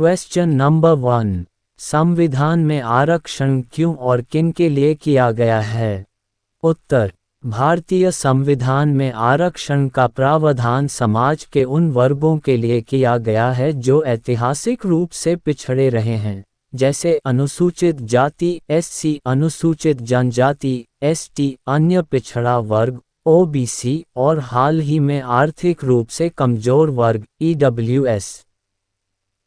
Question number 1। संविधान में आरक्षण क्यों और किन के लिए किया गया है? उत्तर। भारतीय संविधान में आरक्षण का प्रावधान समाज के उन वर्गों के लिए किया गया है जो ऐतिहासिक रूप से पिछड़े रहे हैं, जैसे अनुसूचित जाति एससी, अनुसूचित जनजाति एसटी, अन्य पिछड़ा वर्ग ओबीसी और हाल ही में आर्थिक रूप से कमजोर वर्ग ईडब्ल्यूएस।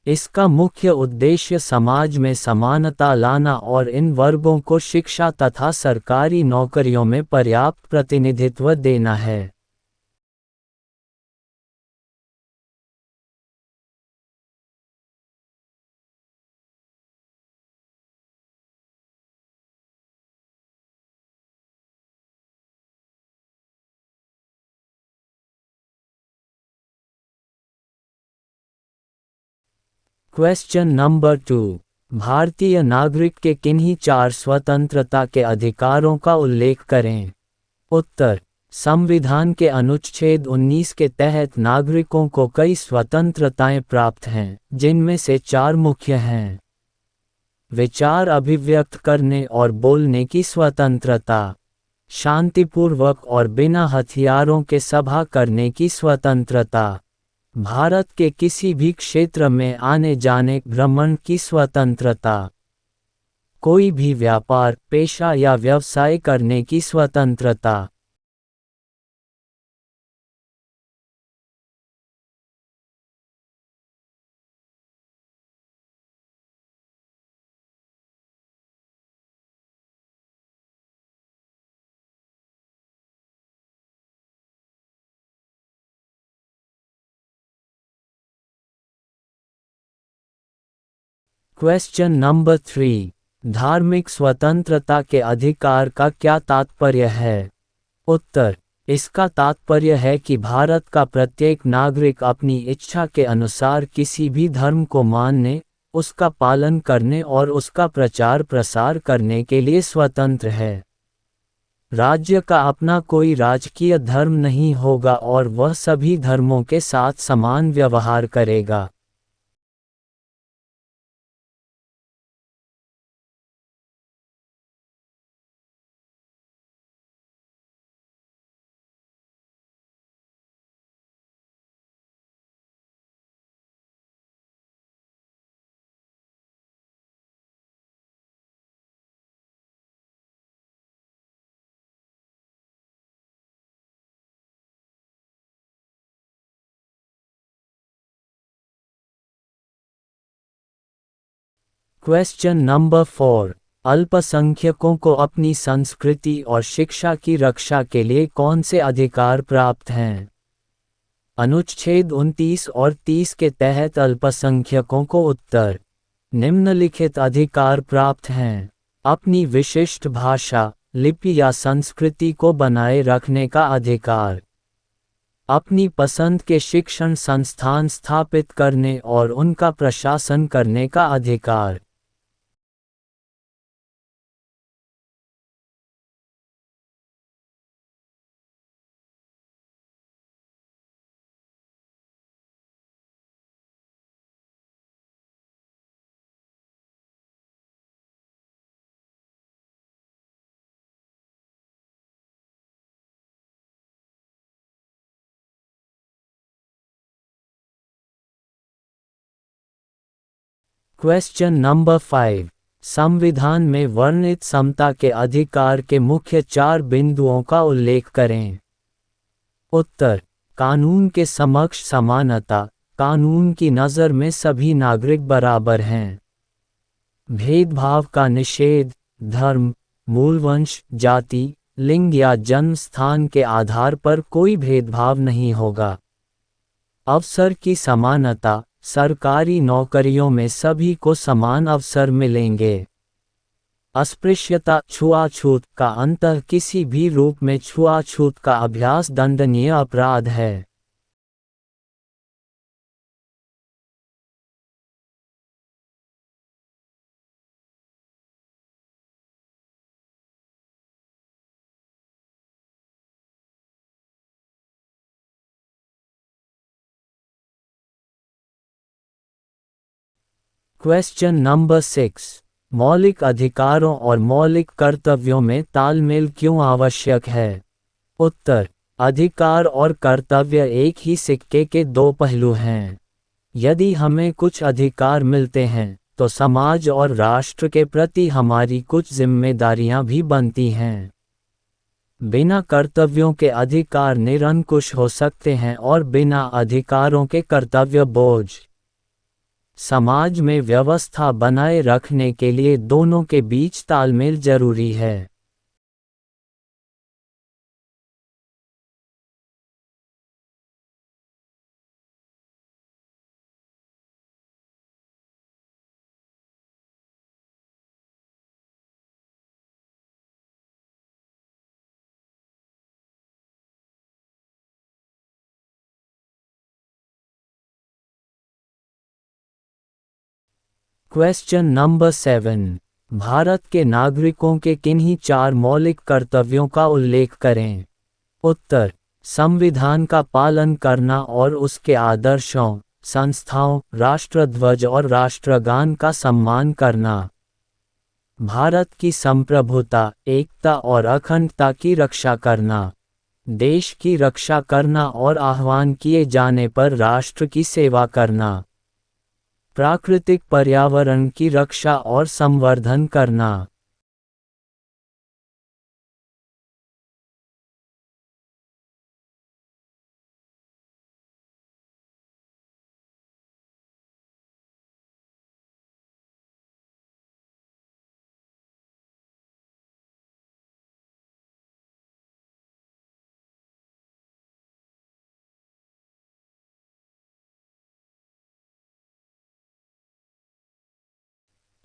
इसका मुख्य उद्देश्य समाज में समानता लाना और इन वर्गों को शिक्षा तथा सरकारी नौकरियों में पर्याप्त प्रतिनिधित्व देना है। Question number 2। भारतीय नागरिक के किन्हीं 4 स्वतंत्रता के अधिकारों का उल्लेख करें? उत्तर। संविधान के अनुच्छेद 19 के तहत नागरिकों को कई स्वतंत्रताएं प्राप्त हैं, जिनमें से 4 मुख्य हैं। विचार अभिव्यक्त करने और बोलने की स्वतंत्रता, शांतिपूर्वक और बिना हथियारों के सभा करने की स्वतंत्रता, भारत के किसी भी क्षेत्र में आने जाने भ्रमण की स्वतंत्रता, कोई भी व्यापार, पेशा या व्यवसाय करने की स्वतंत्रता। Question number 3। धार्मिक स्वतंत्रता के अधिकार का क्या तात्पर्य है? उत्तर। इसका तात्पर्य है कि भारत का प्रत्येक नागरिक अपनी इच्छा के अनुसार किसी भी धर्म को मानने, उसका पालन करने और उसका प्रचार प्रसार करने के लिए स्वतंत्र है। राज्य का अपना कोई राजकीय धर्म नहीं होगा और वह सभी धर्मों के साथ समान व्यवहार करेगा। Question number 4। अल्पसंख्यकों को अपनी संस्कृति और शिक्षा की रक्षा के लिए कौन से अधिकार प्राप्त हैं? अनुच्छेद 29 और 30 के तहत अल्पसंख्यकों को उत्तर निम्नलिखित अधिकार प्राप्त हैं। अपनी विशिष्ट भाषा, लिपि या संस्कृति को बनाए रखने का अधिकार, अपनी पसंद के शिक्षण संस्थान स्थापित करने और उनका प्रशासन करने का अधिकार। Question number 5। संविधान में वर्णित समता के अधिकार के मुख्य 4 बिंदुओं का उल्लेख करें? उत्तर। कानून के समक्ष समानता, कानून की नज़र में सभी नागरिक बराबर हैं। भेदभाव का निषेध, धर्म, मूलवंश, जाति, लिंग या जन्म स्थान के आधार पर कोई भेदभाव नहीं होगा। अवसर की समानता, सरकारी नौकरियों में सभी को समान अवसर मिलेंगे। अस्पृश्यता, छुआछूत का अंत, किसी भी रूप में छुआछूत का अभ्यास दंडनीय अपराध है। क्वेश्चन नंबर 6, मौलिक अधिकारों और मौलिक कर्तव्यों में तालमेल क्यों आवश्यक है? उत्तर, अधिकार और कर्तव्य एक ही सिक्के के दो पहलू हैं। यदि हमें कुछ अधिकार मिलते हैं तो समाज और राष्ट्र के प्रति हमारी कुछ जिम्मेदारियां भी बनती हैं। बिना कर्तव्यों के अधिकार निरंकुश हो सकते हैं और बिना अधिकारों के कर्तव्य बोझ। समाज में व्यवस्था बनाए रखने के लिए दोनों के बीच तालमेल जरूरी है। क्वेश्चन नंबर 7, भारत के नागरिकों के किन्हीं 4 मौलिक कर्तव्यों का उल्लेख करें? उत्तर, संविधान का पालन करना और उसके आदर्शों, संस्थाओं, राष्ट्रध्वज और राष्ट्रगान का सम्मान करना। भारत की संप्रभुता, एकता और अखंडता की रक्षा करना। देश की रक्षा करना और आह्वान किए जाने पर राष्ट्र की सेवा करना। प्राकृतिक पर्यावरण की रक्षा और संवर्धन करना।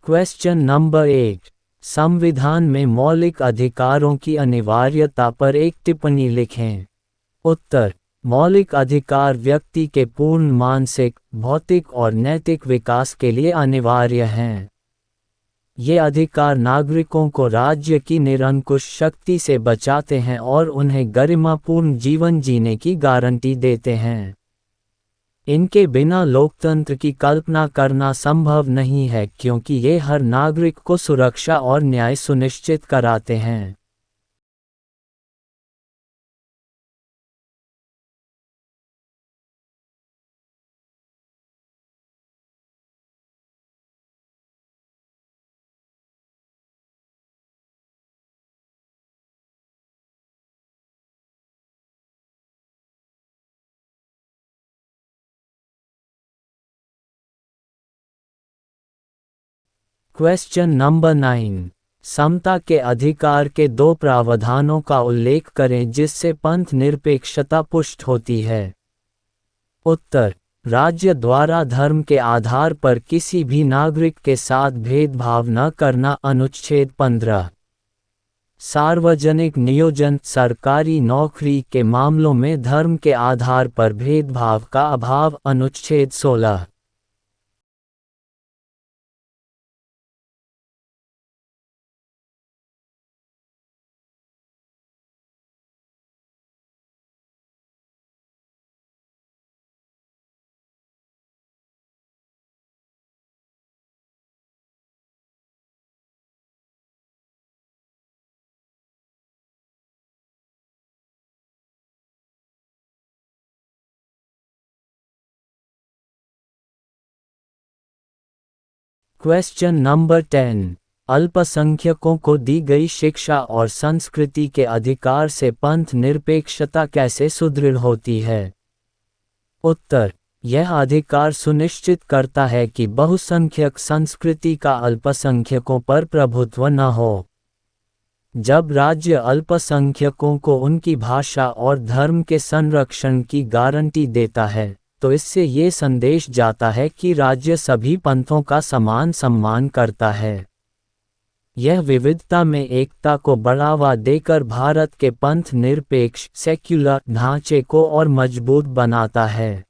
क्वेश्चन नंबर 8, संविधान में मौलिक अधिकारों की अनिवार्यता पर एक टिप्पणी लिखें। उत्तर, मौलिक अधिकार व्यक्ति के पूर्ण मानसिक, भौतिक और नैतिक विकास के लिए अनिवार्य हैं। ये अधिकार नागरिकों को राज्य की निरंकुश शक्ति से बचाते हैं और उन्हें गरिमापूर्ण जीवन जीने की गारंटी देते हैं। इनके बिना लोकतंत्र की कल्पना करना संभव नहीं है क्योंकि ये हर नागरिक को सुरक्षा और न्याय सुनिश्चित कराते हैं। क्वेश्चन नंबर 9, समता के अधिकार के 2 प्रावधानों का उल्लेख करें जिससे पंथ निरपेक्षता पुष्ट होती है। उत्तर, राज्य द्वारा धर्म के आधार पर किसी भी नागरिक के साथ भेदभाव न करना अनुच्छेद 15। सार्वजनिक नियोजन, सरकारी नौकरी के मामलों में धर्म के आधार पर भेदभाव का अभाव अनुच्छेद 16। क्वेश्चन नंबर 10, अल्पसंख्यकों को दी गई शिक्षा और संस्कृति के अधिकार से पंथ निरपेक्षता कैसे सुदृढ़ होती है? उत्तर, यह अधिकार सुनिश्चित करता है कि बहुसंख्यक संस्कृति का अल्पसंख्यकों पर प्रभुत्व न हो। जब राज्य अल्पसंख्यकों को उनकी भाषा और धर्म के संरक्षण की गारंटी देता है तो इससे ये संदेश जाता है कि राज्य सभी पंथों का समान सम्मान करता है। यह विविधता में एकता को बढ़ावा देकर भारत के पंथ निरपेक्ष सेक्युलर ढांचे को और मजबूत बनाता है।